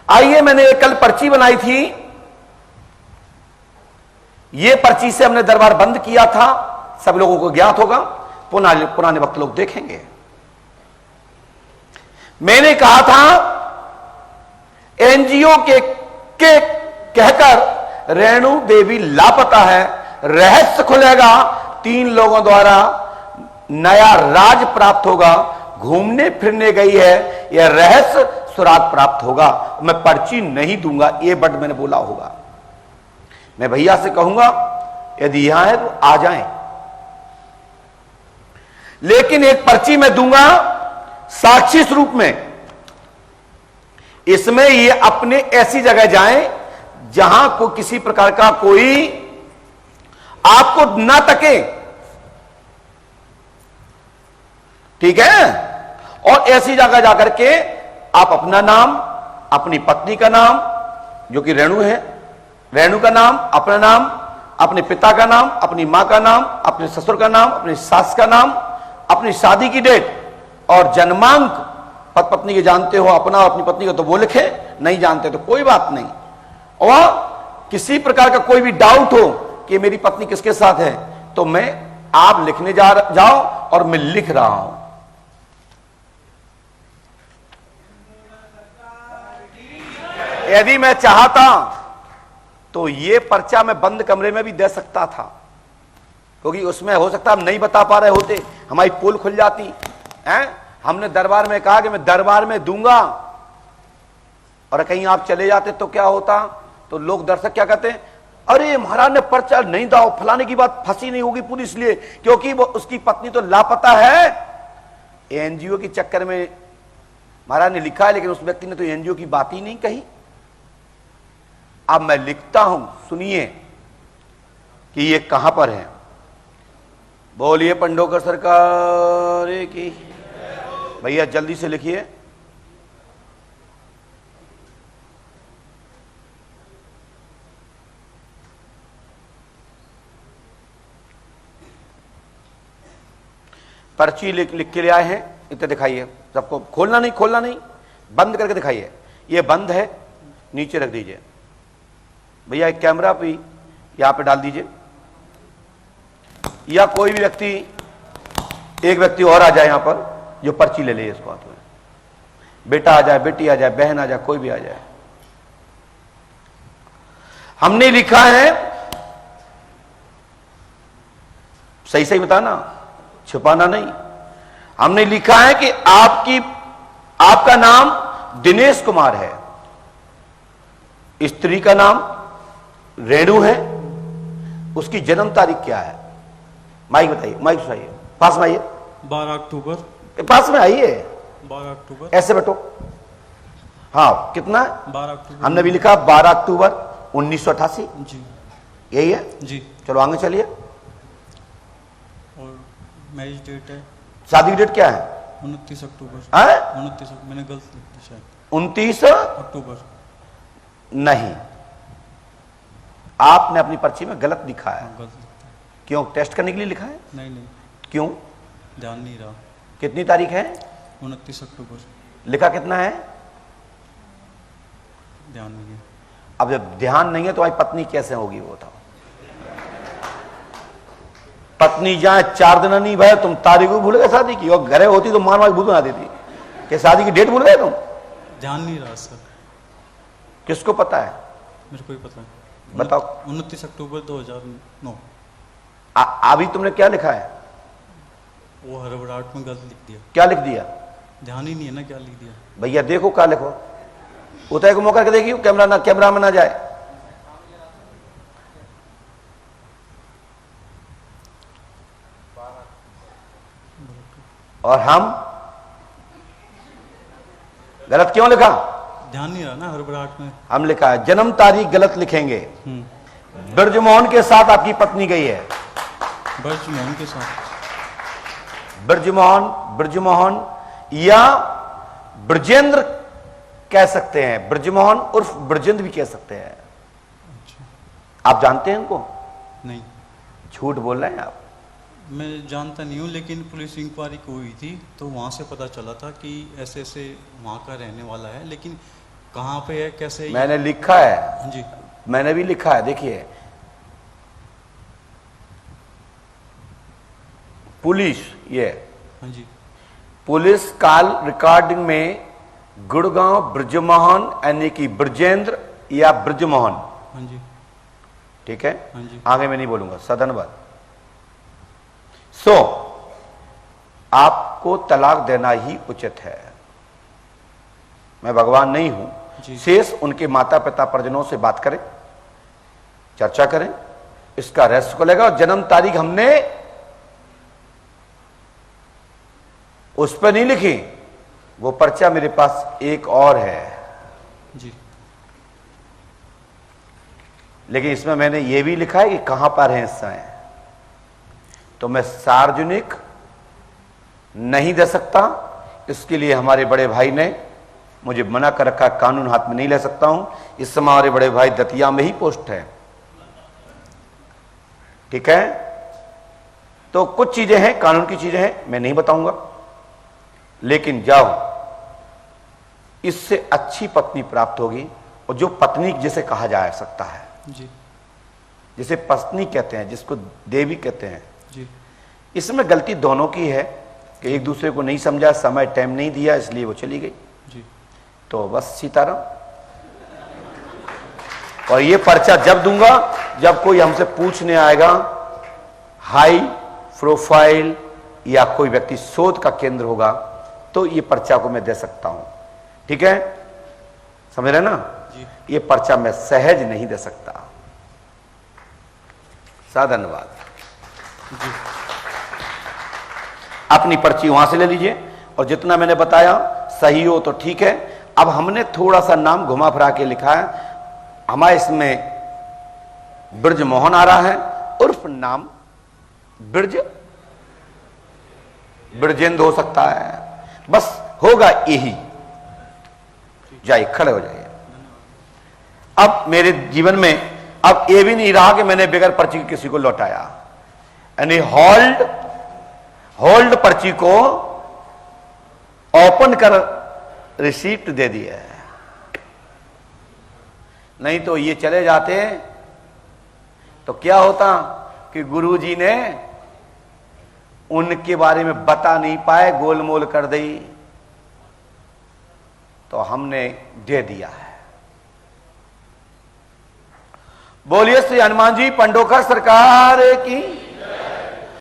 आइए, मैंने कल पर्ची बनाई थी, ये पर्ची से हमने दरबार बंद किया था, सब लोगों को ज्ञात होगा, पुराने वक्त लोग देखेंगे। मैंने कहा था एनजीओ के कहकर रेणु देवी लापता है, रहस्य खुलेगा, 3 लोगों द्वारा नया राज प्राप्त होगा, घूमने फिरने गई है, यह रहस्य सुराग प्राप्त होगा। मैं पर्ची नहीं दूंगा, ये बट मैंने बोला होगा। मैं भैया से कहूंगा यदि यहां है तो आ जाएं, लेकिन एक पर्ची मैं दूंगा साक्षी स्वरूप में। इसमें ये अपने ऐसी जगह जाएं जहां को किसी प्रकार का कोई आपको ना तके, ठीक है? और ऐसी जगह जाकर के आप अपना नाम, अपनी पत्नी का नाम जो कि रेणु है, रेणु का नाम, अपना नाम, अपने पिता का नाम, अपनी मां का नाम, अपने ससुर का नाम, अपनी सास का नाम, अपनी शादी की डेट और जन्मांक, पत्नी के जानते हो अपना और अपनी पत्नी का तो वो लिखे, नहीं जानते तो कोई बात नहीं। और किसी प्रकार का कोई भी डाउट हो कि मेरी पत्नी किसके साथ है तो मैं आप लिखने जाओ और मैं लिख रहा हूं। यदि मैं चाहता तो ये पर्चा मैं बंद कमरे में भी दे सकता था, क्योंकि उसमें हो सकता हम नहीं बता पा रहे होते, हमारी पोल खुल जाती है। हमने दरबार में कहा कि मैं दरबार में दूंगा, और कहीं आप चले जाते तो क्या होता, तो लोग दर्शक क्या कहते हैं, अरे महाराज ने पर्चा नहीं दाओ, फलाने की बात फंसी नहीं होगी पूरी, इसलिए क्योंकि वो उसकी पत्नी तो लापता है। एनजीओ के चक्कर में महाराज ने लिखा है, लेकिन उस व्यक्ति ने तो एनजीओ की बात ही नहीं कही। अब मैं लिखता हूं, सुनिए कि ये कहां पर है। बोलिए पंडोकर सरकार की। भैया जल्दी से लिखिए। पर्ची लिख के ले आए हैं, इतने दिखाइए सबको, खोलना नहीं, खोलना नहीं, बंद करके दिखाइए। ये बंद है, नीचे रख दीजिए भैया, एक कैमरा भी यहां पे डाल दीजिए, या कोई भी व्यक्ति, एक व्यक्ति और आ जाए यहां पर जो पर्ची ले ले इसको हाथ में, बेटा आ जाए, बेटी आ जाए, बहन आ जाए, कोई भी आ जाए। हमने लिखा है, सही सही बताना, छुपाना नहीं। हमने लिखा है कि आपका नाम दिनेश कुमार है, स्त्री का नाम रेणु है, उसकी जन्म तारीख क्या है? माइक बताइए, माइक सुनाइए, पास में आइए, 12 अक्टूबर, पास में आइए, 12 अक्टूबर, ऐसे बैठो। हाँ, कितना है? 12 अक्टूबर। हमने भी लिखा 12 अक्टूबर 1988। जी, यही है जी। चलो आगे चलिए। और मैरिज डेट है, शादी की डेट क्या है? 29 अक्टूबर। 29, मैंने गलत लिख दी शायद, 29 अक्टूबर। नहीं, आपने अपनी पर्ची में गलत लिखा है। गलत लिखा है। क्यों? टेस्ट करने के लिए लिखा है? नहीं नहीं, क्यों? ध्यान नहीं रहा। कितनी तारीख है? 29 अक्टूबर। लिखा कितना है? ध्यान नहीं है। अब जब ध्यान नहीं है तो हमारी पत्नी कैसे होगी वो बताओ? पत्नी जाए 4 दिन नहीं भाई, तुम तारीख को भूल गए शादी की, और घरे होती तो मान भूल बना देती कि शादी की डेट भूल गए तुम? ध्यान नहीं रहा सर। किसको पता है? मेरे को ही पता है। बताओ। 29 अक्टूबर 2009। अभी तुमने क्या लिखा है? वो हड़बड़ाहट में गलत लिख दिया। क्या लिख दिया? ध्यान ही नहीं है ना क्या लिख दिया। भैया देखो क्या लिखो, उतर को मौका करके देखिए, कैमरा में ना जाए। और हम गलत क्यों लिखा? ध्यान नहीं रहा ना हड़बड़ाहट में। हम लिखा है जन्म तारीख गलत लिखेंगे। ब्रजमोहन के साथ आपकी पत्नी गई है। ब्रजमोहन के साथ? ब्रजमोहन या ब्रजेंद्र कह सकते हैं, ब्रजमोहन उर्फ ब्रजेंद्र भी कह सकते हैं। अच्छा। आप जानते हैं इनको? नहीं। झूठ बोल रहे हैं आप। मैं जानता नहीं हूँ, लेकिन पुलिस इंक्वायरी हुई थी तो वहाँ से पता चला था कि ऐसे ऐसे वहाँ का रहने वाला है, लेकिन कहाँ पे है, कैसे है ये? मैंने लिखा है, हाँ जी। मैंने भी लिखा है, देखिए पुलिस, ये हाँ जी। पुलिस कॉल रिकॉर्डिंग में गुड़गांव ब्रजमोहन यानी कि ब्रजेंद्र या ब्रजमोहन, हाँ जी। ठीक है, हाँ जी। आगे मैं नहीं बोलूंगा, सदनवाद। सो आपको तलाक देना ही उचित है। मैं भगवान नहीं हूं, जी। शेष उनके माता पिता परिजनों से बात करें, चर्चा करें, इसका रहस्य को लेगा। और जन्म तारीख हमने उस पर नहीं लिखी, वो पर्चा मेरे पास एक और है, जी। लेकिन इसमें मैंने ये भी लिखा है कि कहां पर है इस समय। तो मैं सार्वजनिक नहीं दे सकता, इसके लिए हमारे बड़े भाई ने मुझे मना कर रखा, कानून हाथ में नहीं ले सकता हूं। इस समय हमारे बड़े भाई दतिया में ही पोस्ट है, ठीक है। तो कुछ चीजें हैं, कानून की चीजें हैं, मैं नहीं बताऊंगा, लेकिन जाओ, इससे अच्छी पत्नी प्राप्त होगी। और जो पत्नी जिसे कहा जा सकता है, जी। जिसे पत्नी कहते हैं, जिसको देवी कहते हैं, जी। इसमें गलती दोनों की है कि एक दूसरे को नहीं समझा, समय टाइम नहीं दिया, इसलिए वो चली गई। जी। तो बस सीताराम। और ये पर्चा जब दूंगा जब कोई हमसे पूछने आएगा, हाई प्रोफाइल या कोई व्यक्ति शोध का केंद्र होगा, तो ये पर्चा को मैं दे सकता हूं, ठीक है, समझ रहे ना। जी। ये पर्चा मैं सहज नहीं दे सकता। धन्यवाद। जी। अपनी पर्ची वहां से ले लीजिए, और जितना मैंने बताया सही हो तो ठीक है। अब हमने थोड़ा सा नाम घुमा फिरा के लिखा है, हमारे इसमें ब्रजमोहन आ रहा है, उर्फ नाम ब्रजेंद्र हो सकता है, बस होगा यही। जाइए, खड़े हो जाइए। अब मेरे जीवन में अब ये भी नहीं रहा कि मैंने बगैर पर्ची के किसी को लौटाया, यानी होल्ड पर्ची को ओपन कर रिसीप्ट दे दिया है। नहीं तो ये चले जाते तो क्या होता कि गुरुजी ने उनके बारे में बता नहीं पाए, गोलमोल कर दी, तो हमने दे दिया है। बोलिए श्री हनुमान जी पंडोकर सरकार की।